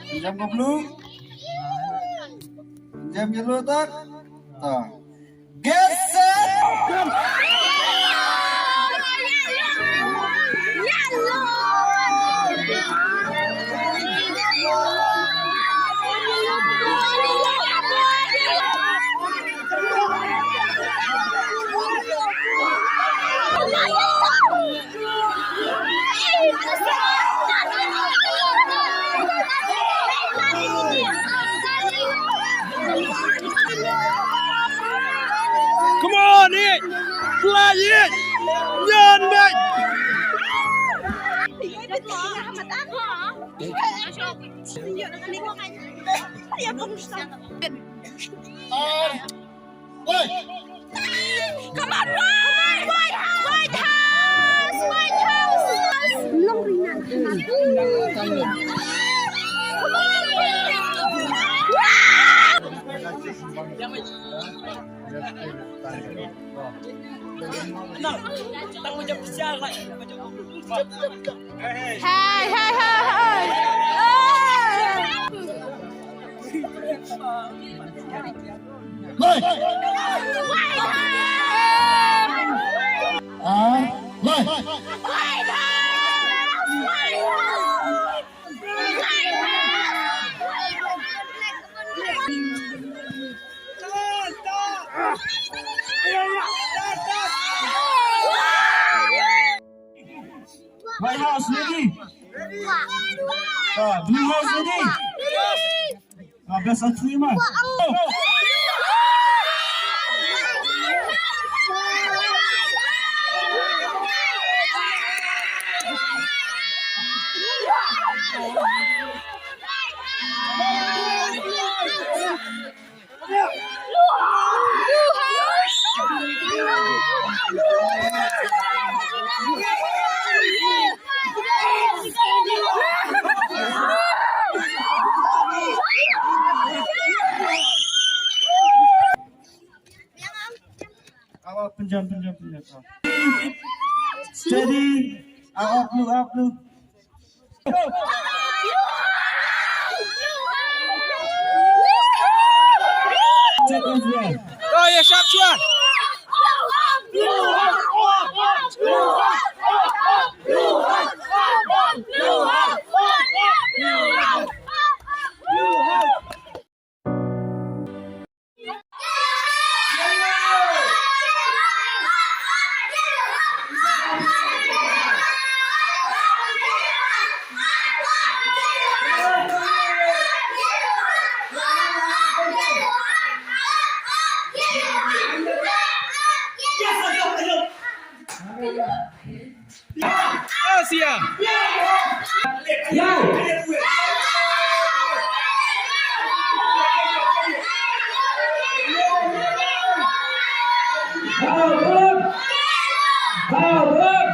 Pinjam ke blue. Pinjam yellow tak. Tuh. Geser. Come on, it! Play it! Nhân mệnh! Come on, White! White House! White House! Long rin na. Come Hey, hey, hey, hey! White House ready. Blue House ready. 15 3 man. Awak penjam. Steady. Up blue. Second round. Oh, yeah, sharp chuan! Asia! Power up!